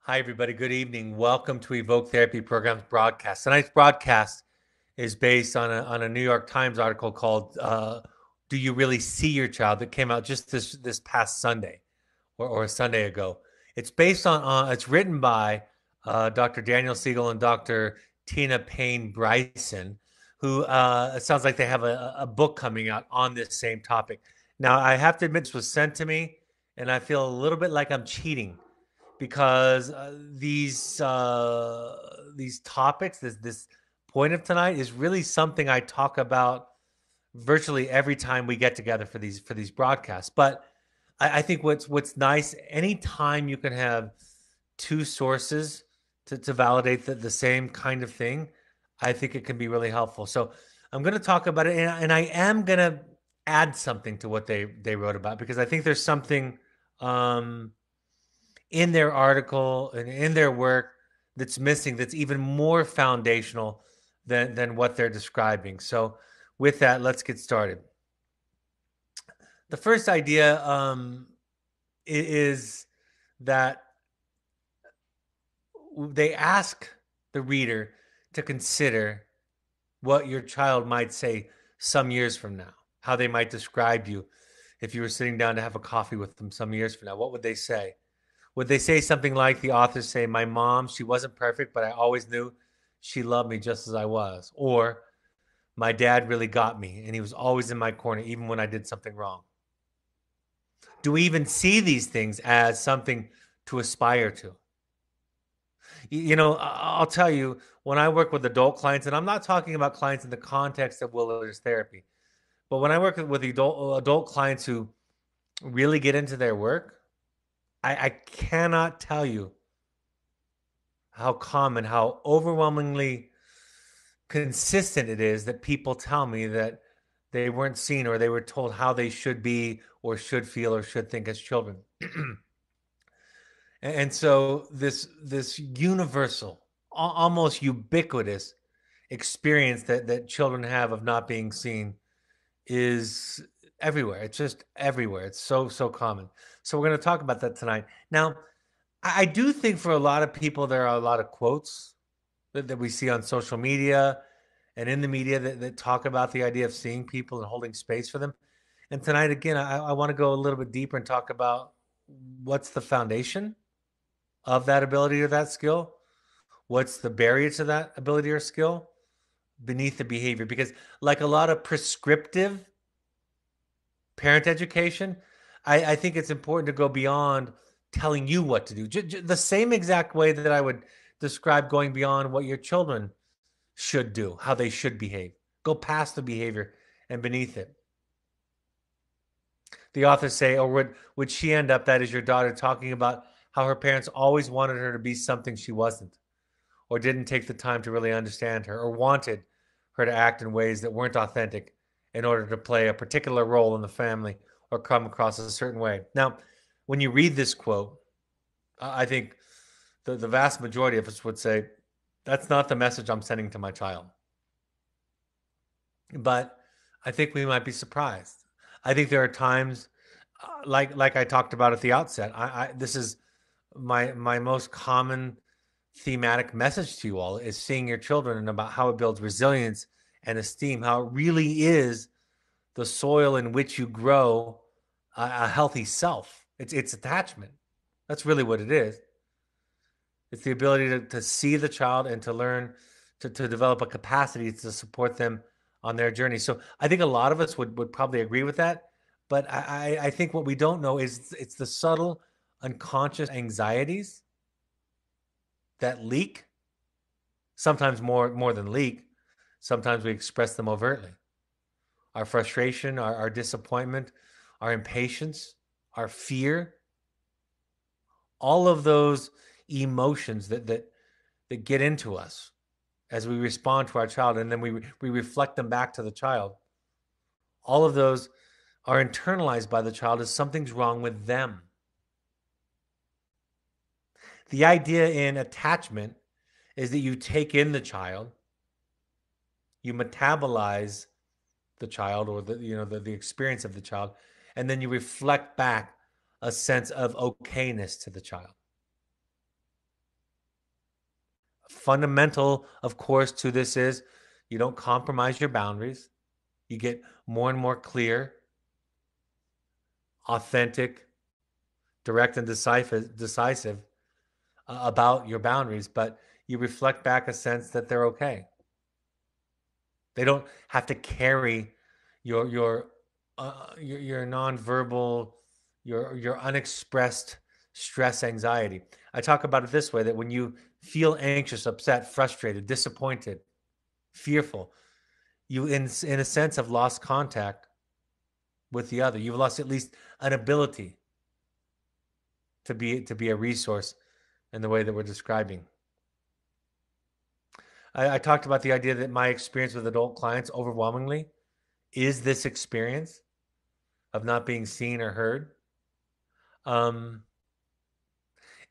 Hi, everybody. Good evening. Welcome to Evoke Therapy Program's broadcast. Tonight's broadcast is based on a New York Times article called "Do You Really See Your Child?" that came out just this past Sunday or a Sunday ago. It's based on it's written by Dr. Daniel Siegel and Dr. Tina Payne Bryson, who it sounds like they have a book coming out on this same topic. Now, I have to admit, this was sent to me, and I feel a little bit like I'm cheating because these topics, this point of tonight, is really something I talk about virtually every time we get together for these broadcasts. But I think what's nice, anytime you can have two sources to validate the same kind of thing, I think it can be really helpful. So I'm going to talk about it, and I am going to add something to what they wrote about, because I think there's something um, in their article and in their work that's missing, that's even more foundational than what they're describing. So with that, let's get started. The first idea is that they ask the reader to consider what your child might say some years from now, how they might describe you if you were sitting down to have a coffee with them some years from now. What would they say? Would they say something like the authors say, "My mom, she wasn't perfect, but I always knew she loved me just as I was"? Or, "My dad really got me, and he was always in my corner, even when I did something wrong"? Do we even see these things as something to aspire to? I'll tell you, when I work with adult clients, and I'm not talking about clients in the context of wilderness therapy, but when I work with adult clients who really get into their work, I cannot tell you how common, how overwhelmingly consistent it is that people tell me that they weren't seen, or they were told how they should be or should feel or should think as children. And so this universal, almost ubiquitous experience that children have of not being seen is everywhere. It's just everywhere. It's so common. So we're going to talk about that tonight. Now, I do think for a lot of people, there are a lot of quotes that we see on social media and in the media that talk about the idea of seeing people and holding space for them. And tonight, again, I want to go a little bit deeper and talk about what's the foundation of that ability or that skill. What's the barrier to that ability or skill beneath the behavior? Because, like a lot of prescriptive parent education, I think it's important to go beyond telling you what to do. The same exact way that I would describe going beyond what your children should do, how they should behave. Go past the behavior and beneath it. The authors say, or would she end up, that is your daughter, talking about how her parents always wanted her to be something she wasn't, or didn't take the time to really understand her, or wanted her to act in ways that weren't authentic in order to play a particular role in the family or come across a certain way. Now, when you read this quote, I think the vast majority of us would say, that's not the message I'm sending to my child. But I think we might be surprised. I think there are times, like I talked about at the outset. This is my most common thematic message to you all, is seeing your children and about how it builds resilience and esteem. How it really is the soil in which you grow a healthy self. It's attachment. That's really what it is. It's the ability to see the child and to learn to develop a capacity to support them on their journey. So I think a lot of us would probably agree with that. But I think what we don't know is it's the subtle, unconscious anxieties that leak, sometimes more than leak. Sometimes we express them overtly. Our frustration, our disappointment, our impatience, our fear, all of those emotions that get into us as we respond to our child, and then we reflect them back to the child. All of those are internalized by the child as something's wrong with them. The idea in attachment is that you take in the child, you metabolize the child, or the experience of the child, and then you reflect back a sense of okayness to the child. fundamental, of course, to this is you don't compromise your boundaries. You get more and more clear, authentic, direct, and decisive about your boundaries, but you reflect back a sense that they're okay. They don't have to carry your nonverbal, your unexpressed stress, anxiety. I talk about it this way: that when you feel anxious, upset, frustrated, disappointed, fearful, you in a sense have lost contact with the other. You've lost at least an ability to be a resource in the way that we're describing. I talked about the idea that my experience with adult clients overwhelmingly is this experience of not being seen or heard. Um,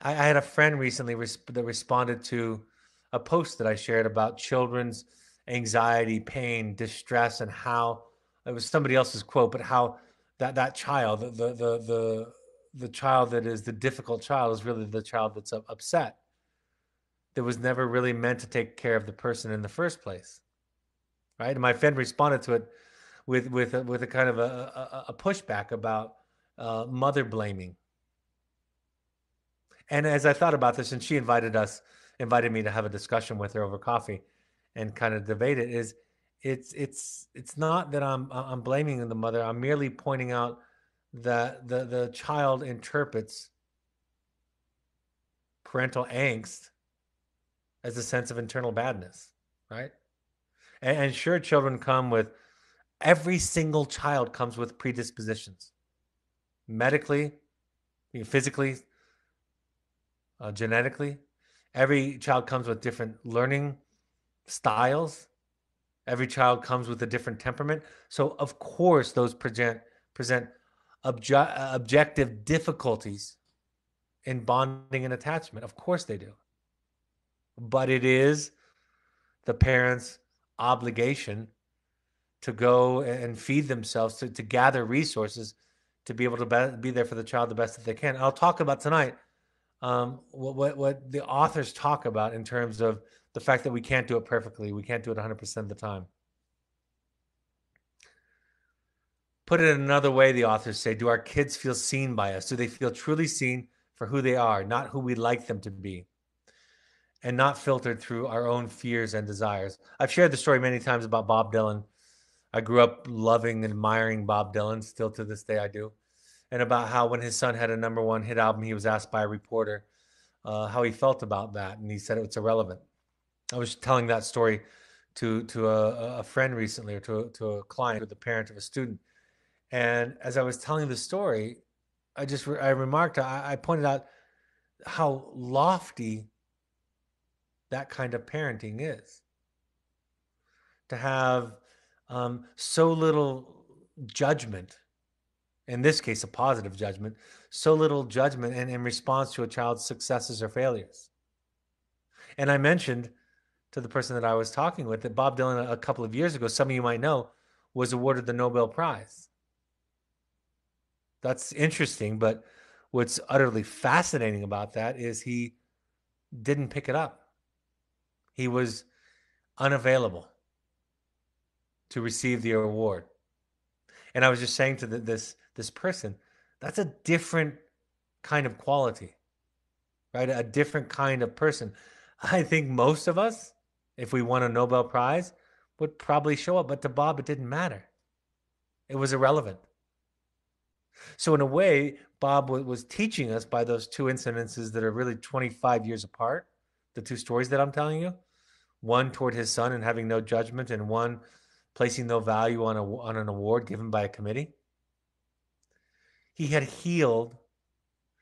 I had a friend recently that responded to a post that I shared about children's anxiety, pain, distress, and how it was somebody else's quote, but how that child, the child that is the difficult child, is really the child that's upset. That was never really meant to take care of the person in the first place, right? And my friend responded to it with a kind of a pushback about mother blaming. And as I thought about this, and she invited me to have a discussion with her over coffee, and kind of debate it, is it's not that I'm blaming the mother. I'm merely pointing out that the child interprets parental angst as a sense of internal badness, right? And sure, children come with every single child comes with predispositions, medically, physically, genetically. Every child comes with different learning styles. Every child comes with a different temperament. So, of course, those present objective difficulties in bonding and attachment. Of course, they do. But it is the parents' obligation to go and feed themselves, to gather resources to be able to be there for the child the best that they can. I'll talk about tonight what the authors talk about in terms of the fact that we can't do it perfectly. We can't do it 100% of the time. Put it another way, the authors say, do our kids feel seen by us? Do they feel truly seen for who they are, not who we'd like them to be, and not filtered through our own fears and desires? I've shared the story many times about Bob Dylan. I grew up loving and admiring Bob Dylan, still to this day I do, and about how when his son had a #1 hit album, he was asked by a reporter how he felt about that, and he said it's irrelevant. I was telling that story to a friend recently, or to a client, or the parent of a student, and as I was telling the story, I remarked, I pointed out how lofty that kind of parenting is. To have so little judgment, in this case, a positive judgment, so little judgment in response to a child's successes or failures. And I mentioned to the person that I was talking with that Bob Dylan, a couple of years ago, some of you might know, was awarded the Nobel Prize. That's interesting, but what's utterly fascinating about that is he didn't pick it up. He was unavailable to receive the award. And I was just saying to this person, that's a different kind of quality, right? A different kind of person. I think most of us, if we won a Nobel Prize, would probably show up. But to Bob, it didn't matter. It was irrelevant. So in a way, Bob was teaching us by those two incidences that are really 25 years apart, the two stories that I'm telling you, one toward his son and having no judgment, and one placing no value on an award given by a committee. He had healed.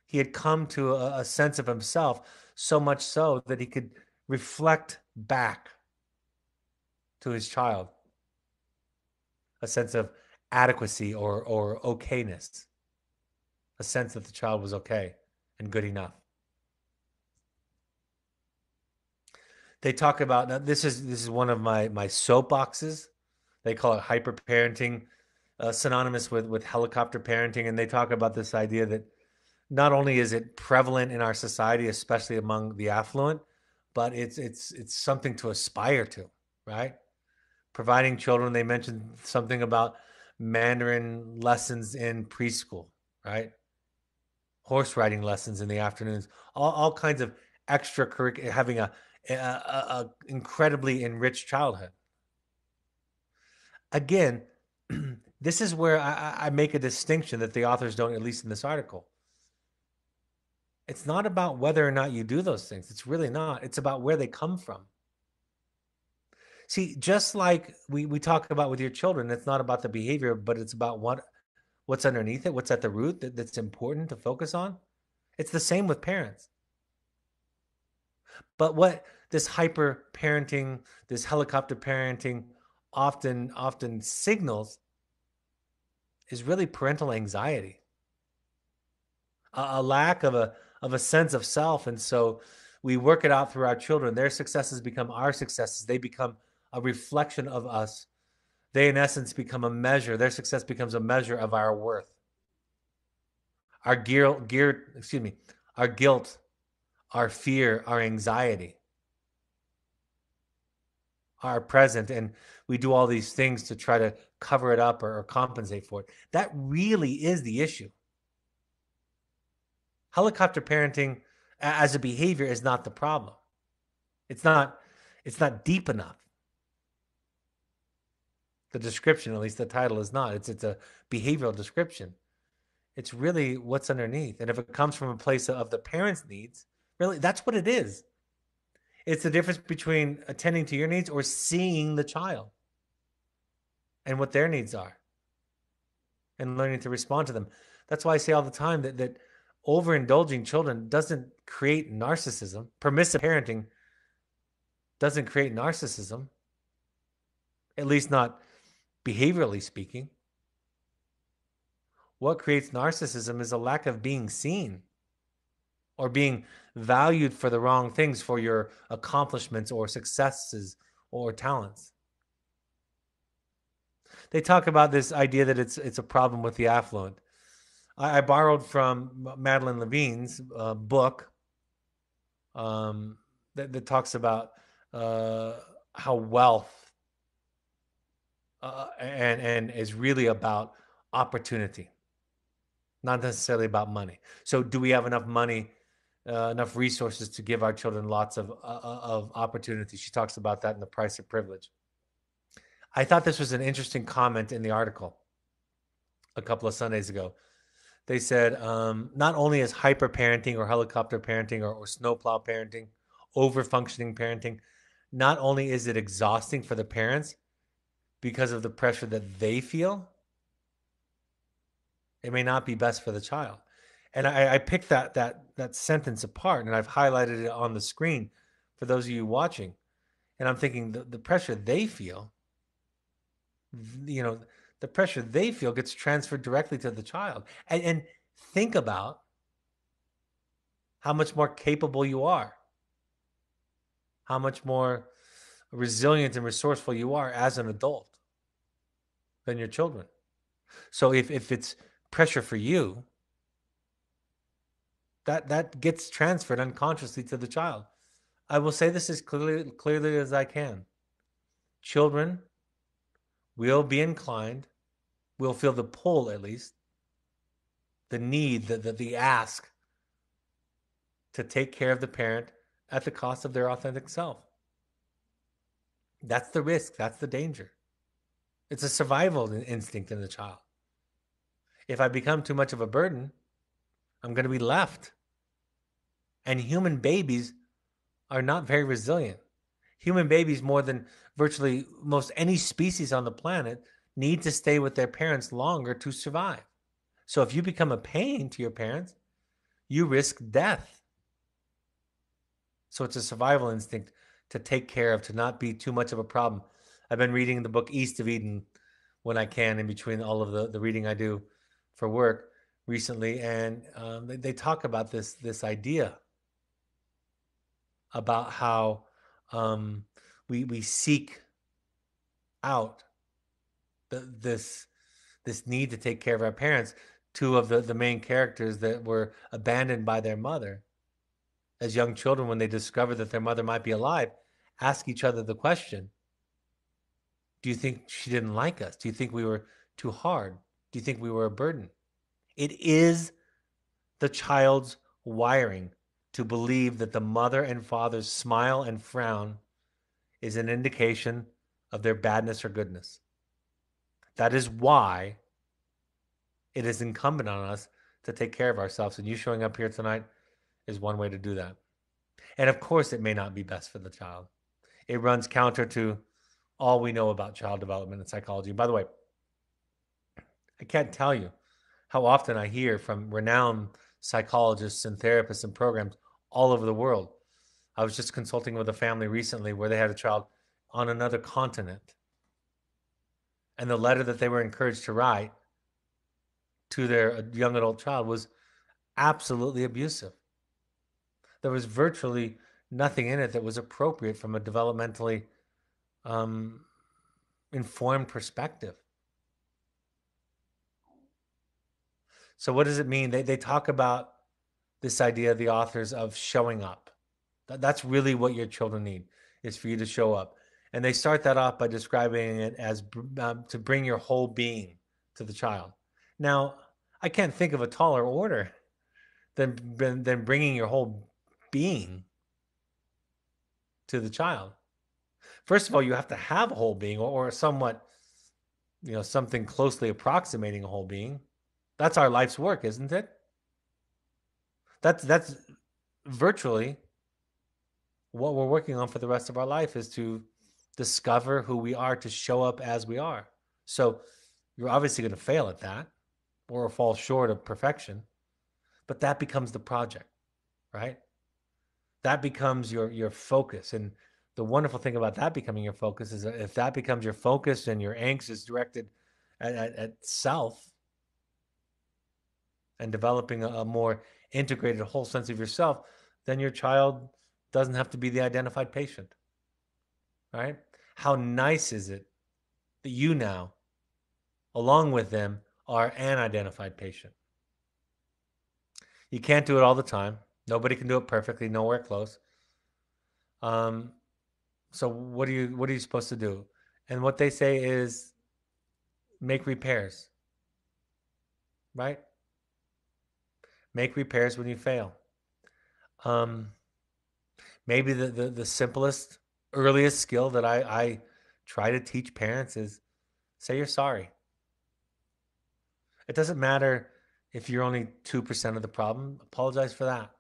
He had come to a sense of himself, so much so that he could reflect back to his child a sense of adequacy or okayness, a sense that the child was okay and good enough. They talk about, now this is one of my soapboxes. They call it hyper parenting, synonymous with helicopter parenting, and they talk about this idea that not only is it prevalent in our society, especially among the affluent, but it's something to aspire to, right? Providing children. They mentioned something about Mandarin lessons in preschool, right? Horse riding lessons in the afternoons, all kinds of extracurricular, having a incredibly enriched childhood. Again, this is where I make a distinction that the authors don't, at least in this article. It's not about whether or not you do those things. It's really not. It's about where they come from. See, just like we talk about with your children, it's not about the behavior, but it's about what's underneath it, what's at the root that's important to focus on. It's the same with parents. But what this hyper parenting, this helicopter parenting often signals is really parental anxiety, a lack of a sense of self. And so we work it out through our children. Their successes become our successes. They become a reflection of us. They, in essence, become a measure. Their success becomes a measure of our worth. Excuse me, our guilt, our fear, our anxiety are present, and we do all these things to try to cover it up or compensate for it. That really is the issue. Helicopter parenting as a behavior is not the problem. It's not deep enough. The description, at least the title, is not. It's a behavioral description. It's really what's underneath. And if it comes from a place of the parents' needs, really, that's what it is. It's the difference between attending to your needs or seeing the child and what their needs are and learning to respond to them. That's why I say all the time that overindulging children doesn't create narcissism. Permissive parenting doesn't create narcissism, at least not behaviorally speaking. What creates narcissism is a lack of being seen or being valued for the wrong things, for your accomplishments or successes or talents. They talk about this idea that it's a problem with the affluent. I borrowed from Madeline Levine's book that talks about how wealth and is really about opportunity, not necessarily about money. So, do we have enough money, enough resources to give our children lots of opportunities? She talks about that in The Price of Privilege. I thought this was an interesting comment in the article a couple of Sundays ago. They said not only is hyper parenting or helicopter parenting or snowplow parenting, over functioning parenting, not only is it exhausting for the parents because of the pressure that they feel, it may not be best for the child. And I picked that sentence apart and I've highlighted it on the screen for those of you watching. And I'm thinking the pressure they feel, the pressure they feel gets transferred directly to the child. And think about how much more capable you are, how much more resilient and resourceful you are as an adult than your children. So if it's pressure for you, that gets transferred unconsciously to the child. I will say this as clearly as I can. Children will be inclined, will feel the pull at least, the need, the ask to take care of the parent at the cost of their authentic self. That's the risk. That's the danger. It's a survival instinct in the child. If I become too much of a burden, I'm going to be left. And human babies are not very resilient. Human babies, more than virtually most any species on the planet, need to stay with their parents longer to survive. So if you become a pain to your parents, you risk death. So it's a survival instinct to take care of, to not be too much of a problem. I've been reading the book East of Eden when I can, in between all of the reading I do for work recently, and they talk about this idea about how we seek out this need to take care of our parents. Two of the main characters that were abandoned by their mother as young children, when they discover that their mother might be alive, ask each other the question, do you think she didn't like us? Do you think we were too hard? Do you think we were a burden? It is the child's wiring to believe that the mother and father's smile and frown is an indication of their badness or goodness. That is why it is incumbent on us to take care of ourselves. And you showing up here tonight is one way to do that. And of course, it may not be best for the child. It runs counter to all we know about child development and psychology. By the way, I can't tell you how often I hear from renowned psychologists and therapists and programs all over the world. I was just consulting with a family recently where they had a child on another continent. And the letter that they were encouraged to write to their young adult child was absolutely abusive. There was virtually nothing in it that was appropriate from a developmentally informed perspective. So what does it mean? They talk about this idea, the authors, of showing up. That's really what your children need, is for you to show up. And they start that off by describing it as to bring your whole being to the child. Now, I can't think of a taller order than bringing your whole being to the child. First of all, you have to have a whole being, or somewhat, something closely approximating a whole being. That's our life's work, isn't it? That's virtually what we're working on for the rest of our life, is to discover who we are, to show up as we are. So you're obviously going to fail at that or fall short of perfection, but that becomes the project, right? That becomes your focus. And the wonderful thing about that becoming your focus is that if that becomes your focus and your angst is directed at self and developing a more integrated whole sense of yourself, then your child doesn't have to be the identified patient, right? How nice is it that you now, along with them, are an identified patient? You can't do it all the time. Nobody can do it perfectly, nowhere close. So what are you supposed to do? And what they say is make repairs, right? Make repairs when you fail. Maybe the simplest, earliest skill that I try to teach parents is say you're sorry. It doesn't matter if you're only 2% of the problem. Apologize for that.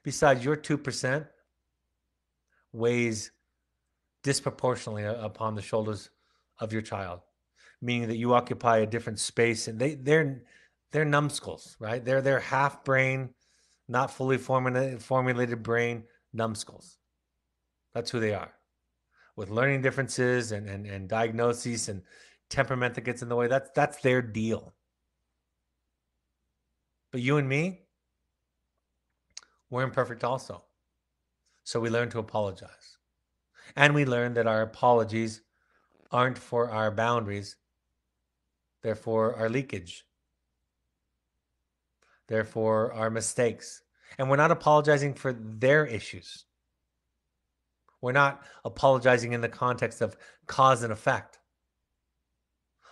Besides, your 2% weighs disproportionately upon the shoulders of your child, meaning that you occupy a different space, and they're numbskulls, right? They're half brain, not fully formulated brain numbskulls. That's who they are, with learning differences and diagnoses and temperament that gets in the way. That's their deal. But you and me, we're imperfect also. So we learn to apologize. And we learn that our apologies aren't for our boundaries, they're for our leakage. They're for our mistakes. And we're not apologizing for their issues. We're not apologizing in the context of cause and effect.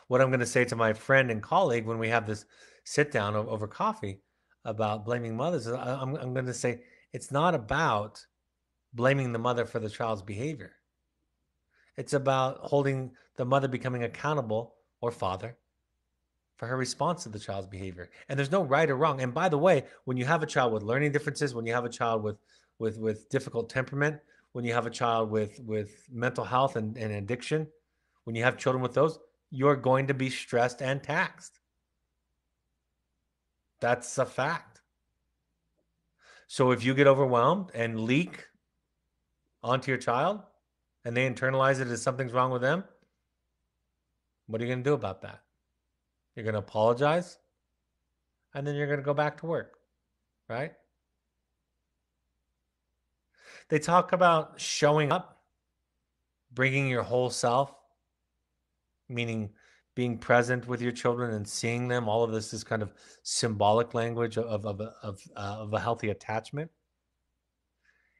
What I'm going to say to my friend and colleague when we have this sit down over coffee about blaming mothers is I'm going to say it's not about blaming the mother for the child's behavior. It's about holding the mother becoming accountable, or father, for her response to the child's behavior. And there's no right or wrong. And by the way, when you have a child with learning differences, when you have a child with difficult temperament, when you have a child with mental health and addiction, when you have children with those, you're going to be stressed and taxed. That's a fact. So if you get overwhelmed and leak onto your child and they internalize it as something's wrong with them, what are you going to do about that? You're going to apologize, and then you're going to go back to work, right? They talk about showing up, bringing your whole self, meaning being present with your children and seeing them. All of this is kind of symbolic language of a healthy attachment.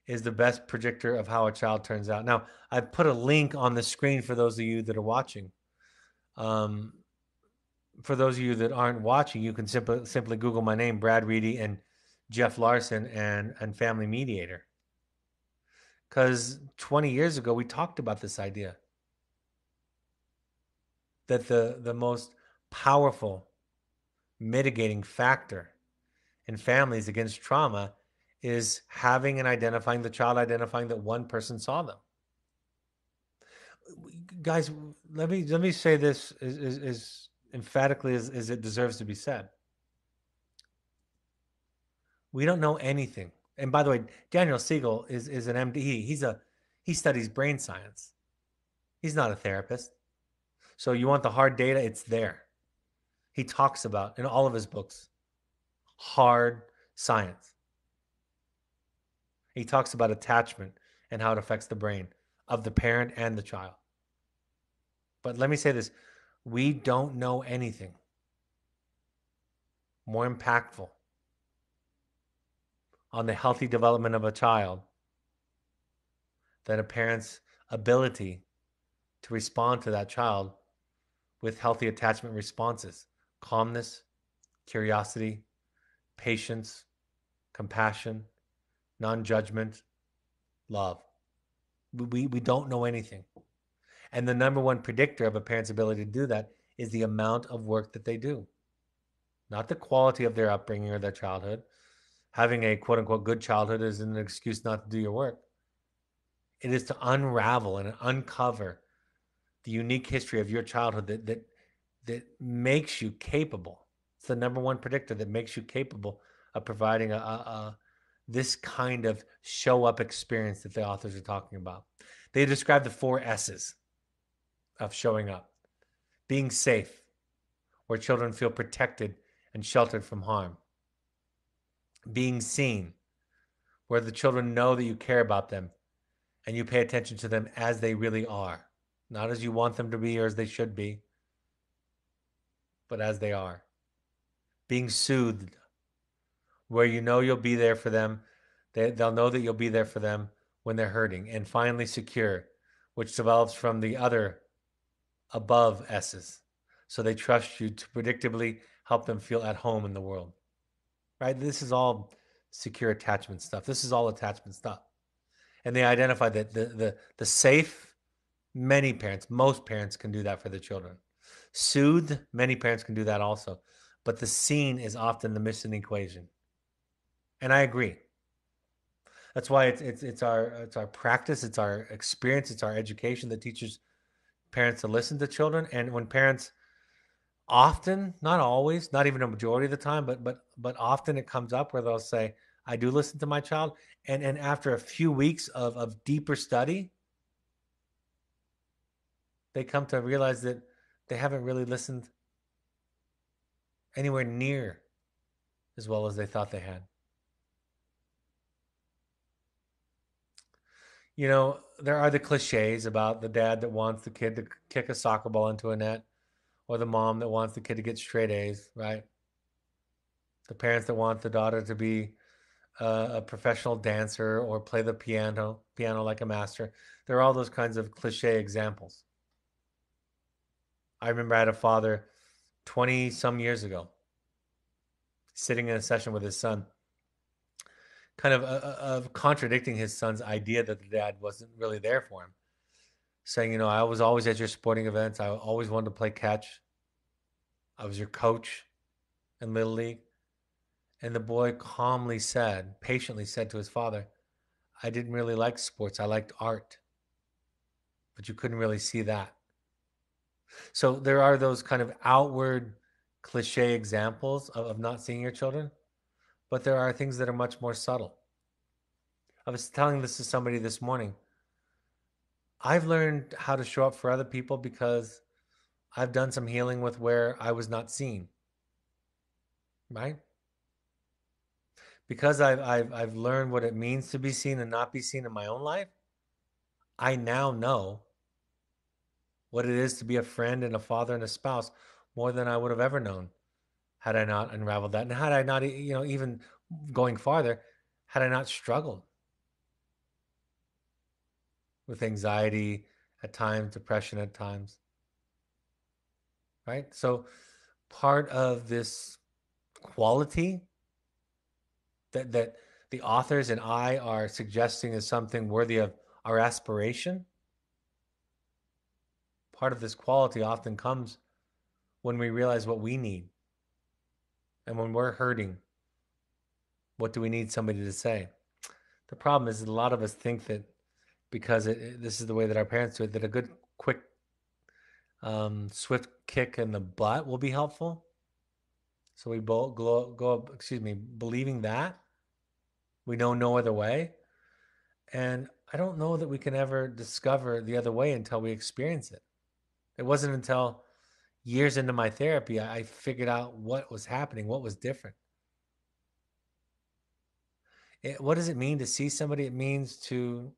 is the best predictor of how a child turns out. Now, I put a link on the screen for those of you that are watching. Um, for those of you that aren't watching, you can simply Google my name, Brad Reedy, and Jeff Larson, and Family Mediator. Because 20 years ago, we talked about this idea that the most powerful mitigating factor in families against trauma is having and identifying the child, identifying that one person saw them. Guys, let me say this as emphatically as it deserves to be said. We don't know anything. And by the way, Daniel Siegel is an MD. He studies brain science. He's not a therapist. So you want the hard data, it's there. He talks about in all of his books hard science. He talks about attachment and how it affects the brain of the parent and the child. But let me say this, we don't know anything more impactful on the healthy development of a child than a parent's ability to respond to that child with healthy attachment responses: calmness, curiosity, patience, compassion, non-judgment, love. We don't know anything. And the number one predictor of a parent's ability to do that is the amount of work that they do, not the quality of their upbringing or their childhood. Having a quote unquote good childhood isn't an excuse not to do your work. It is to unravel and uncover the unique history of your childhood that makes you capable. It's the number one predictor that makes you capable of providing this kind of show up experience that the authors are talking about. They describe the 4 S's of showing up: being safe, where children feel protected and sheltered from harm; being seen, where the children know that you care about them and you pay attention to them as they really are, not as you want them to be or as they should be, but as they are; being soothed, where you know you'll be there for them. They'll know that you'll be there for them when they're hurting; and finally, secure, which develops from the other above S's. So they trust you to predictably help them feel at home in the world, right? This is all secure attachment stuff. This is all attachment stuff. And they identify that the safe, many parents, most parents can do that for their children. Soothe, many parents can do that also. But the seen is often the missing equation. And I agree. That's why it's our practice, it's our experience, it's our education that teaches parents to listen to children. And when parents often, not always, not even a majority of the time, but often it comes up where they'll say, I do listen to my child. And after a few weeks of deeper study, they come to realize that they haven't really listened anywhere near as well as they thought they had. You know, there are the cliches about the dad that wants the kid to kick a soccer ball into a net, or the mom that wants the kid to get straight A's, right? The parents that want the daughter to be a professional dancer or play the piano like a master. There are all those kinds of cliche examples. I remember I had a father 20 some years ago sitting in a session with his son, kind of contradicting his son's idea that the dad wasn't really there for him, saying, I was always at your sporting events. I always wanted to play catch. I was your coach in Little League. And the boy calmly said, patiently said to his father, I didn't really like sports. I liked art. But you couldn't really see that. So there are those kind of outward cliche examples of not seeing your children, but there are things that are much more subtle. I was telling this to somebody this morning. I've learned how to show up for other people because I've done some healing with where I was not seen, right? Because I've learned what it means to be seen and not be seen in my own life. I now know what it is to be a friend and a father and a spouse more than I would have ever known had I not unraveled that. And had I not, even going farther, had I not struggled with anxiety at times, depression at times, right? So part of this quality that the authors and I are suggesting is something worthy of our aspiration, part of this quality often comes when we realize what we need. And when we're hurting, what do we need somebody to say? The problem is that a lot of us think that because this is the way that our parents do it, that a good, quick, swift kick in the butt will be helpful. So we believing that we know no other way. And I don't know that we can ever discover the other way until we experience it. It wasn't until years into my therapy I figured out what was happening, what was different. What does it mean to see somebody? It means to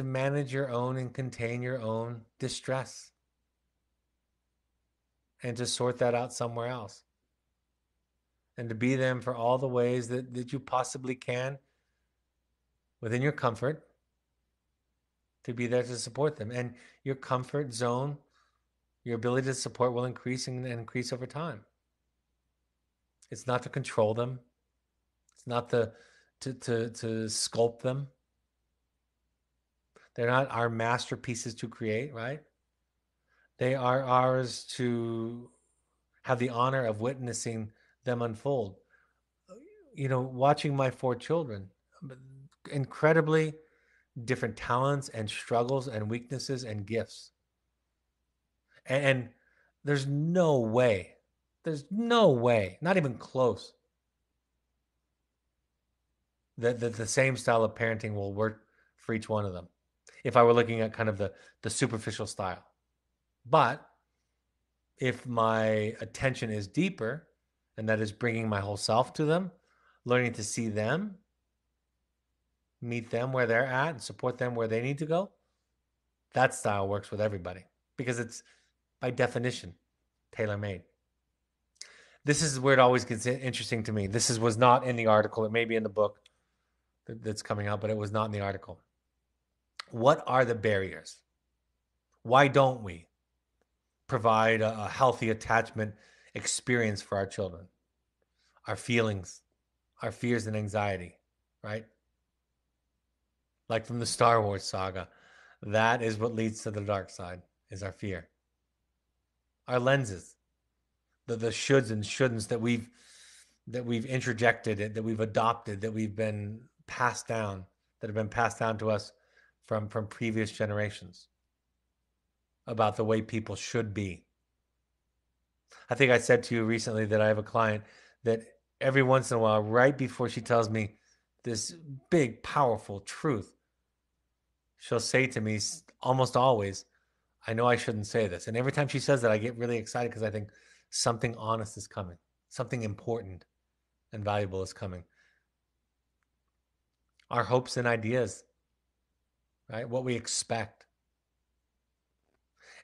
manage your own and contain your own distress and to sort that out somewhere else. And to be them for all the ways that you possibly can within your comfort, to be there to support them. And your comfort zone, your ability to support will increase and increase over time. It's not to control them. It's not to sculpt them. They're not our masterpieces to create, right? They are ours to have the honor of witnessing them unfold. Watching my 4 children, incredibly different talents and struggles and weaknesses and gifts. And there's no way, not even close, that the same style of parenting will work for each one of them if I were looking at kind of the superficial style. But if my attention is deeper, and that is bringing my whole self to them, learning to see them, meet them where they're at, and support them where they need to go, that style works with everybody because it's, by definition, tailor-made. This is where it always gets interesting to me. Was not in the article. It may be in the book that's coming out, but it was not in the article. What are the barriers? Why don't we provide a healthy attachment experience for our children? Our feelings, our fears and anxiety, right? Like from the Star Wars saga, that is what leads to the dark side, is our fear. Our lenses, the shoulds and shouldn'ts that we've interjected, that we've adopted, that we've been passed down, that have been passed down to us from previous generations about the way people should be. I think I said to you recently that I have a client that every once in a while, right before she tells me this big, powerful truth, she'll say to me almost always, I know I shouldn't say this. And every time she says that, I get really excited because I think something honest is coming. Something important and valuable is coming. Our hopes and ideas, right? What we expect.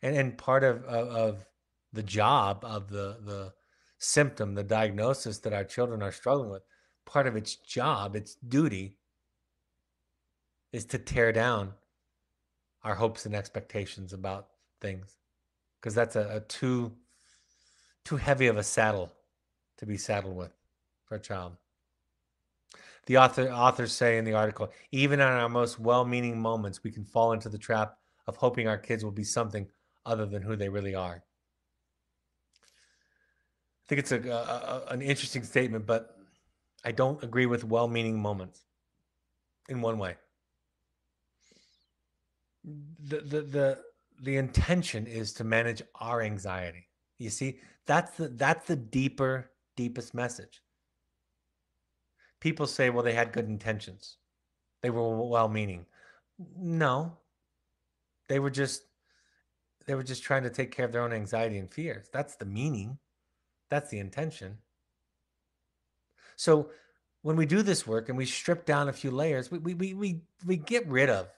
And part of the job of the symptom, the diagnosis that our children are struggling with, part of its job, its duty, is to tear down our hopes and expectations about things, because that's a too heavy of a saddle to be saddled with for a child. The authors say in the article, even in our most well-meaning moments, we can fall into the trap of hoping our kids will be something other than who they really are. I think it's an interesting statement, but I don't agree with well-meaning moments in one way. The intention is to manage our anxiety. You see, that's the deepest message. People say, well, they had good intentions. They were well-meaning. No. They were just trying to take care of their own anxiety and fears. That's the meaning. That's the intention. So when we do this work and we strip down a few layers, we get rid of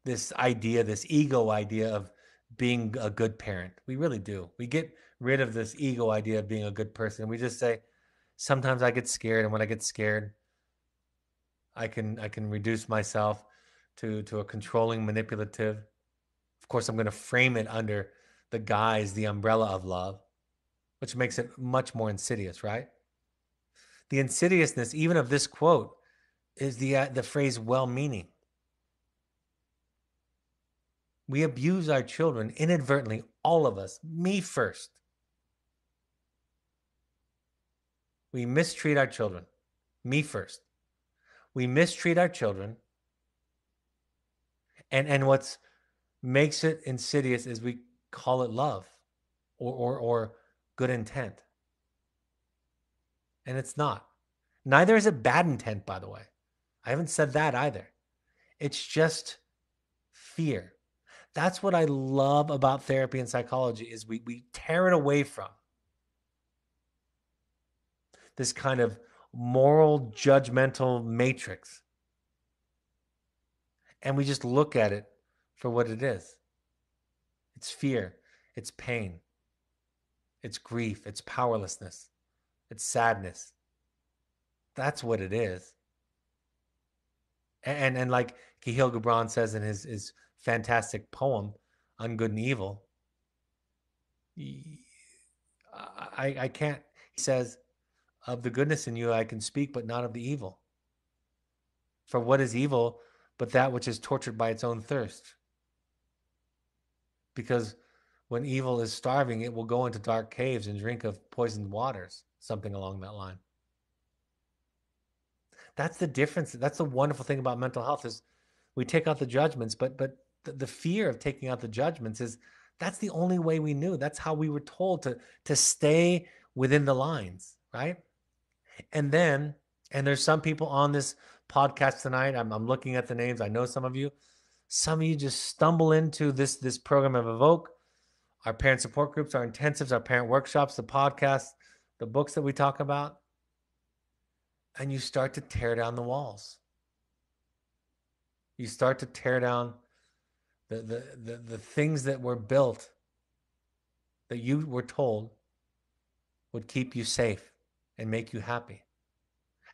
this idea, this ego idea of being a good parent. We really do. We get rid of this ego idea of being a good person. We just say, sometimes I get scared, and when I get scared, I can reduce myself to a controlling, manipulative. Of course, I'm going to frame it under the guise, the umbrella of love, which makes it much more insidious, right? The insidiousness, even of this quote, is the phrase well-meaning. We abuse our children inadvertently, all of us, me first. We mistreat our children, me first. We mistreat our children, and what's makes it insidious is we call it love or good intent, and it's not. Neither is it bad intent, by the way. I haven't said that either. It's just fear. That's what I love about therapy and psychology is we tear it away from this kind of moral judgmental matrix, and we just look at it for what it is. It's fear, it's pain, it's grief, it's powerlessness, it's sadness. That's what it is. And like Kihil Gibran says in his fantastic poem on good and evil, I can't. He says, "Of the goodness in you I can speak, but not of the evil. For what is evil but that which is tortured by its own thirst? Because when evil is starving, it will go into dark caves and drink of poisoned waters." Something along that line. That's the difference. That's the wonderful thing about mental health is we take out the judgments, but the fear of taking out the judgments is that's the only way we knew. That's how we were told to stay within the lines, right? And then, and there's some people on this podcast tonight. I'm looking at the names. I know some of you. Some of you just stumble into this program of Evoke, our parent support groups, our intensives, our parent workshops, the podcasts, the books that we talk about, and you start to tear down the walls. You start to tear down the things that were built that you were told would keep you safe and make you happy.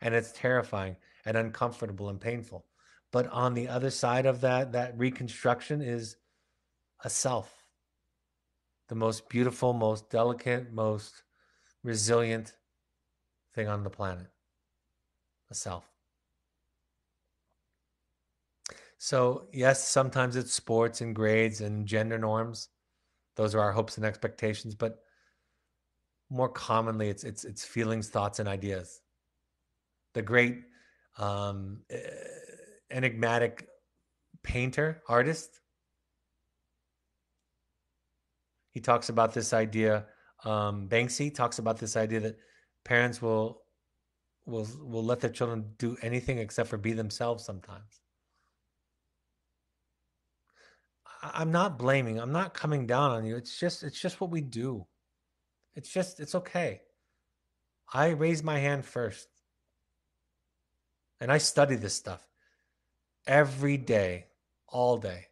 And it's terrifying and uncomfortable and painful. But on the other side of that reconstruction is a self, the most beautiful, most delicate, most resilient thing on the planet, a self. So, yes, sometimes it's sports and grades and gender norms. Those are our hopes and expectations, but more commonly it's feelings, thoughts, and ideas. The great um, enigmatic painter, artist, he talks about this idea. Banksy talks about this idea that parents will let their children do anything except for be themselves sometimes. I'm not blaming. I'm not coming down on you. It's just what we do. It's okay. I raised my hand first, and I study this stuff every day, all day.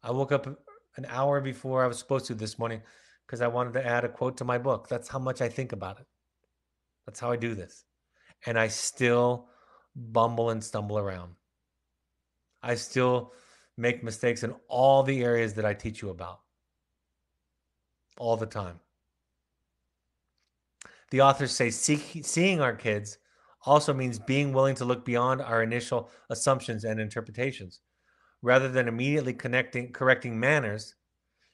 I woke up an hour before I was supposed to this morning because I wanted to add a quote to my book. That's how much I think about it. That's how I do this. And I still bumble and stumble around. I still make mistakes in all the areas that I teach you about all the time. The authors say seeing our kids also means being willing to look beyond our initial assumptions and interpretations. Rather than immediately correcting manners,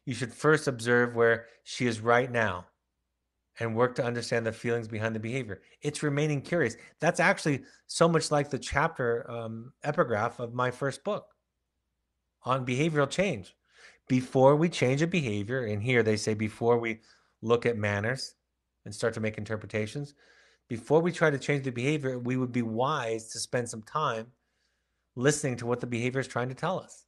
you should first observe where she is right now and work to understand the feelings behind the behavior. It's remaining curious. That's actually so much like the chapter epigraph of my first book on behavioral change. Before we change a behavior, and here they say before we look at manners and start to make interpretations, before we try to change the behavior, we would be wise to spend some time listening to what the behavior is trying to tell us.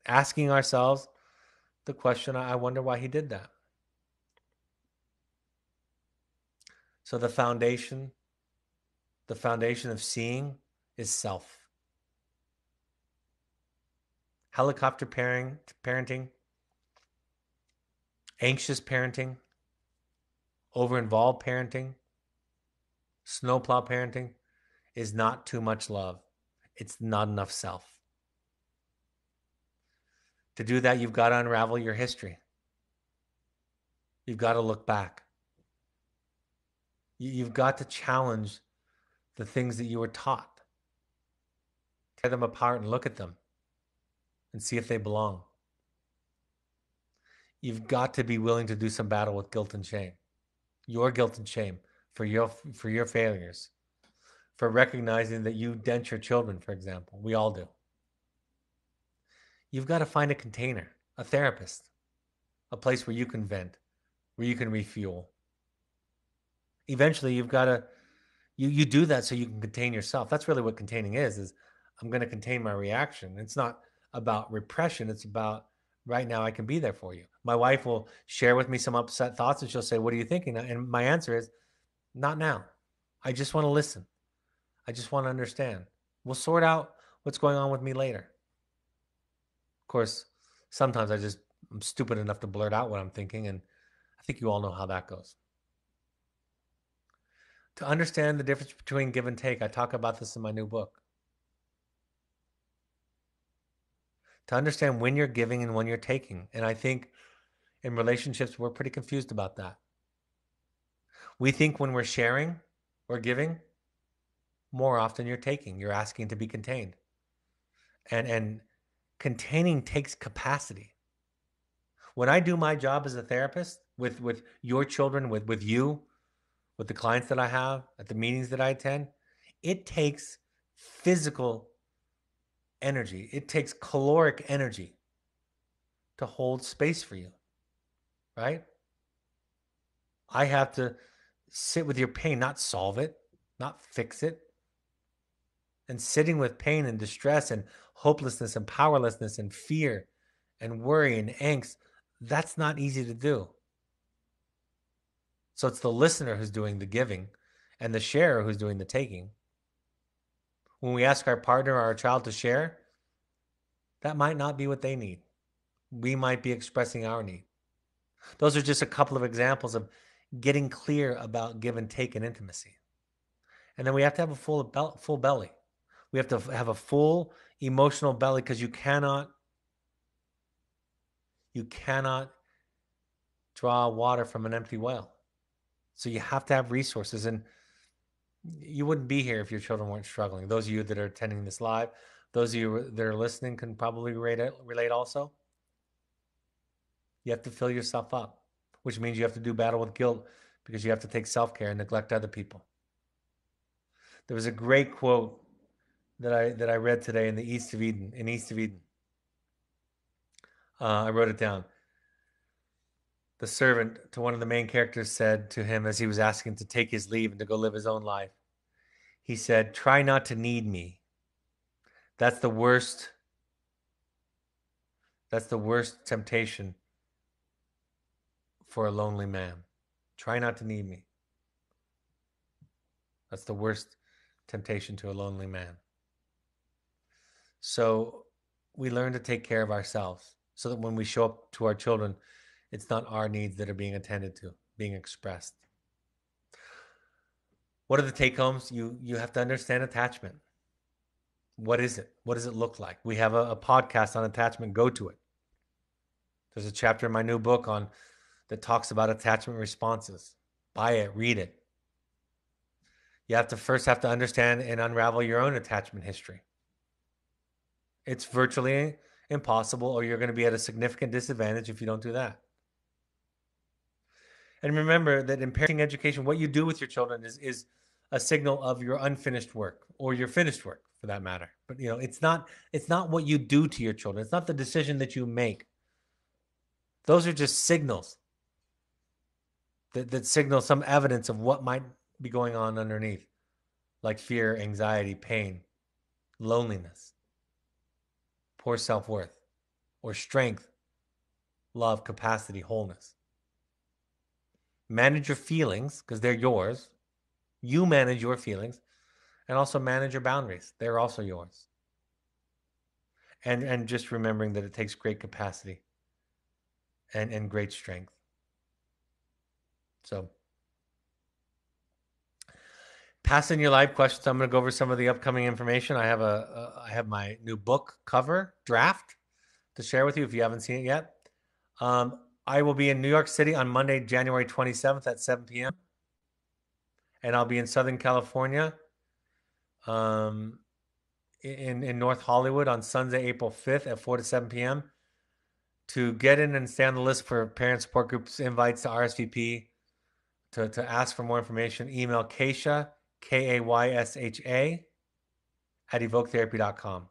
Asking ourselves the question, I wonder why he did that. So the foundation of seeing is self. Helicopter parenting, anxious parenting, over-involved parenting, Snowplow parenting is not too much love. It's not enough self. To do that, you've got to unravel your history. You've got to look back. You've got to challenge the things that you were taught. Tear them apart and look at them and see if they belong. You've got to be willing to do some battle with guilt and shame. Your guilt and shame for your failures, for recognizing that you dent your children, for example. We all do. You've got to find a container, a therapist, a place where you can vent, where you can refuel. Eventually, you've got to you do that so you can contain yourself. That's really what containing is I'm going to contain my reaction. It's not about repression. It's about right now I can be there for you. My wife will share with me some upset thoughts and she'll say, "What are you thinking?" And my answer is, "Not now. I just want to listen. I just want to understand. We'll sort out what's going on with me later." Of course, sometimes I'm stupid enough to blurt out what I'm thinking, and I think you all know how that goes. To understand the difference between give and take, I talk about this in my new book. To understand when you're giving and when you're taking. And I think in relationships, we're pretty confused about that. We think when we're sharing or giving, more often you're taking, you're asking to be contained. And containing takes capacity. When I do my job as a therapist with your children, with you, with the clients that I have, at the meetings that I attend, it takes physical energy. It takes caloric energy to hold space for you, right? I have to sit with your pain, not solve it, not fix it. And sitting with pain and distress and hopelessness and powerlessness and fear and worry and angst, that's not easy to do. So it's the listener who's doing the giving and the sharer who's doing the taking. When we ask our partner or our child to share, that might not be what they need. We might be expressing our need. Those are just a couple of examples of getting clear about give and take and intimacy. And then we have to have a full belly. We have to have a full emotional belly because you cannot draw water from an empty well. So you have to have resources. And you wouldn't be here if your children weren't struggling. Those of you that are attending this live, those of you that are listening can probably relate also. You have to fill yourself up, which means you have to do battle with guilt because you have to take self-care and neglect other people. There was a great quote that I read today in East of Eden. I wrote it down. The servant to one of the main characters said to him as he was asking to take his leave and to go live his own life, he said, "Try not to need me. That's the worst temptation for a lonely man. Try not to need me. That's the worst temptation to a lonely man." So we learn to take care of ourselves so that when we show up to our children, it's not our needs that are being attended to, being expressed. What are the take-homes? You have to understand attachment. What is it? What does it look like? We have a podcast on attachment. Go to it. There's a chapter in my new book that talks about attachment responses. Buy it, read it. You have to understand and unravel your own attachment history. It's virtually impossible, or you're going to be at a significant disadvantage if you don't do that. And remember that in parenting education, what you do with your children is a signal of your unfinished work or your finished work, for that matter. But it's not what you do to your children. It's not the decision that you make. Those are just signals that signal some evidence of what might be going on underneath, like fear, anxiety, pain, loneliness, poor self-worth, or strength, love, capacity, wholeness. Manage your feelings because they're yours. You manage your feelings, and also manage your boundaries. They're also yours. And just remembering that it takes great capacity and great strength. So Pass in your live questions. I'm going to go over some of the upcoming information. I have my new book cover draft to share with you if you haven't seen it yet. I will be in New York City on Monday, January 27th at 7 p.m. And I'll be in Southern California, um, in North Hollywood on Sunday, April 5th at 4 to 7 p.m. To get in and stay on the list for parent support groups invites to RSVP, to ask for more information, email Kaysha, Kaysha, at evoketherapy.com.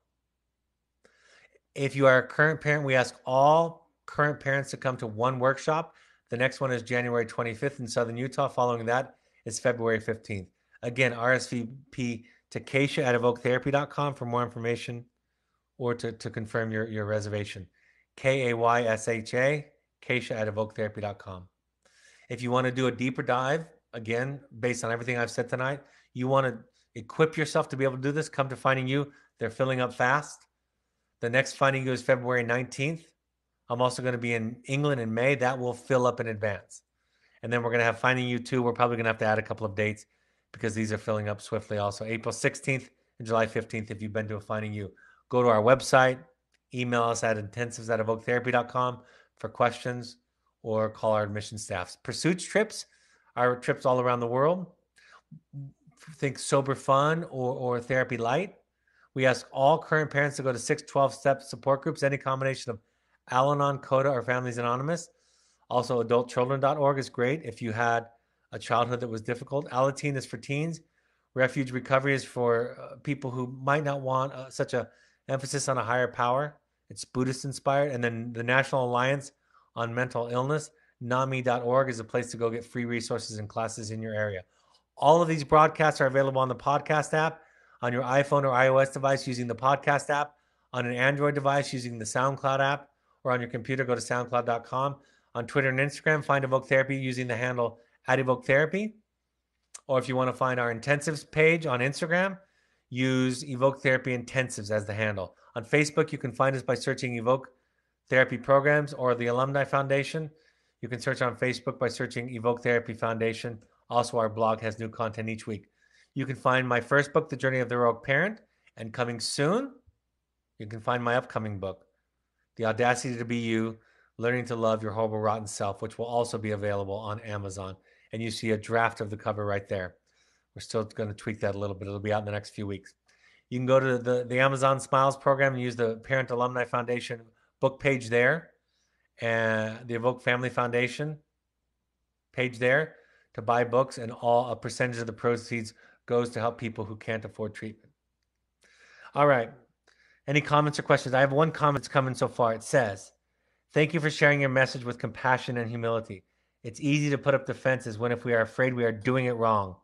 If you are a current parent, we ask all current parents to come to one workshop. The next one is January 25th in Southern Utah. Following that is February 15th. Again, RSVP to Kaysha at evoketherapy.com for more information or to confirm your reservation. Kaysha, Kaysha at evoketherapy.com. If you want to do a deeper dive, again, based on everything I've said tonight, you want to equip yourself to be able to do this, come to Finding You. They're filling up fast. The next Finding You is February 19th. I'm also going to be in England in May. That will fill up in advance. And then we're going to have Finding You 2. We're probably going to have to add a couple of dates because these are filling up swiftly also. April 16th and July 15th, if you've been to a Finding You. Go to our website, email us at intensives@evoketherapy.com for questions, or call our admission staffs. Pursuits trips are trips all around the world. Think sober fun or therapy light. We ask all current parents to go to 6 12-step support groups, any combination of Al-Anon, CODA, or Families Anonymous. Also, adultchildren.org is great if you had a childhood that was difficult. Alateen is for teens. Refuge Recovery is for people who might not want such a emphasis on a higher power. It's Buddhist inspired. And then the National Alliance on Mental Illness, NAMI.org, is a place to go get free resources and classes in your area. All of these broadcasts are available on the podcast app, on your iPhone or iOS device using the podcast app, on an Android device using the SoundCloud app, or on your computer, go to soundcloud.com. On Twitter and Instagram, find Evoke Therapy using the handle @EvokeTherapy. Or if you want to find our intensives page on Instagram, use Evoke Therapy Intensives as the handle. On Facebook, you can find us by searching Evoke Therapy Programs or the Alumni Foundation. You can search on Facebook by searching Evoke Therapy Foundation. Also, our blog has new content each week. You can find my first book, The Journey of the Heroic Parent, and coming soon, you can find my upcoming book, The Audacity to Be You, Learning to Love Your Horrible Rotten Self, which will also be available on Amazon. And you see a draft of the cover right there. We're still going to tweak that a little bit. It'll be out in the next few weeks. You can go to the Amazon Smiles program and use the Parent Alumni Foundation book page there, and the Evoke Family Foundation page there to buy books, and a percentage of the proceeds goes to help people who can't afford treatment. All right. Any comments or questions? I have one comment that's coming so far. It says, "Thank you for sharing your message with compassion and humility. It's easy to put up defenses when if we are afraid we are doing it wrong,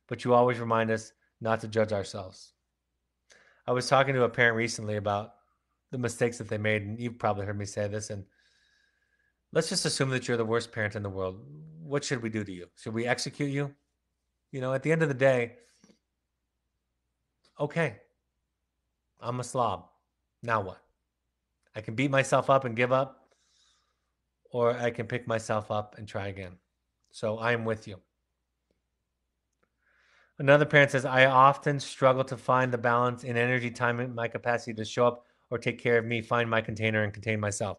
but you always remind us not to judge ourselves." I was talking to a parent recently about the mistakes that they made, and you've probably heard me say this, and let's just assume that you're the worst parent in the world. What should we do to you? Should we execute you? At the end of the day, okay, I'm a slob. Now what? I can beat myself up and give up, or I can pick myself up and try again. So I am with you. Another parent says, "I often struggle to find the balance in energy, time, and my capacity to show up or take care of me, find my container, and contain myself."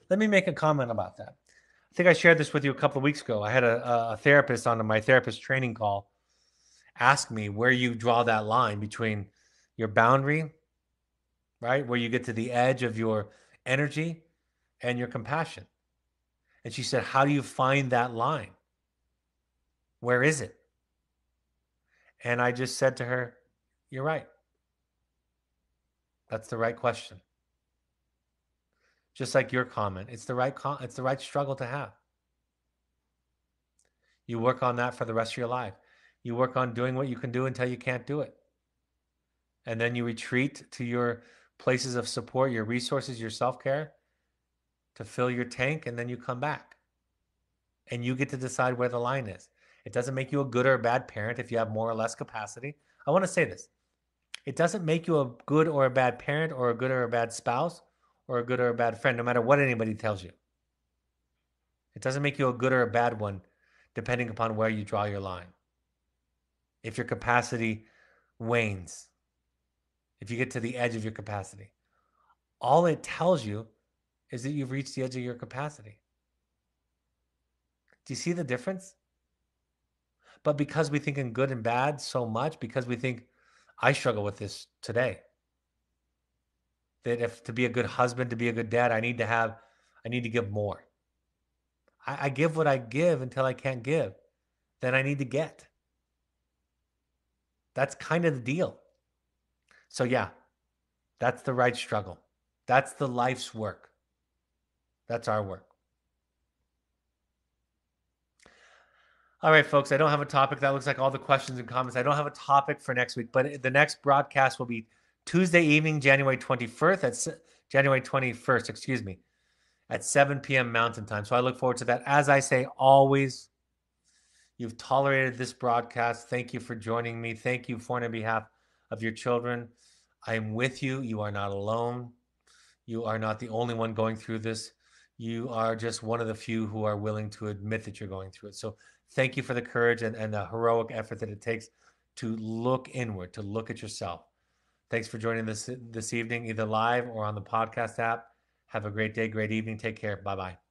Let me make a comment about that. I think I shared this with you a couple of weeks ago. I had a therapist on my therapist training call ask me where you draw that line between your boundary, right, where you get to the edge of your energy, and your compassion. And she said, "How do you find that line? Where is it?" And I just said to her, "You're right. That's the right question." Just like your comment, it's the right struggle to have. You work on that for the rest of your life. You work on doing what you can do until you can't do it. And then you retreat to your places of support, your resources, your self-care to fill your tank, and then you come back. And you get to decide where the line is. It doesn't make you a good or a bad parent if you have more or less capacity. I want to say this. It doesn't make you a good or a bad parent or a good or a bad spouse or a good or a bad friend, no matter what anybody tells you. It doesn't make you a good or a bad one, depending upon where you draw your line. if your capacity wanes, if you get to the edge of your capacity. All it tells you is that you've reached the edge of your capacity. Do you see the difference? But because we think in good and bad so much, because we think, I struggle with this today, that if to be a good husband, to be a good dad, I need to give more. I give what I give until I can't give. Then I need to get. That's kind of the deal. So yeah, that's the right struggle. That's the life's work. That's our work. All right, folks, I don't have a topic. That looks like all the questions and comments. I don't have a topic for next week, but the next broadcast will be Tuesday evening, January 21st, excuse me, at 7 p.m. Mountain Time. So I look forward to that. As I say always, you've tolerated this broadcast. Thank you for joining me. Thank you for on behalf of your children. I am with you. You are not alone. You are not the only one going through this. You are just one of the few who are willing to admit that you're going through it. So thank you for the courage and the heroic effort that it takes to look inward, to look at yourself. Thanks for joining this evening, either live or on the podcast app. Have a great day, great evening. Take care. Bye-bye.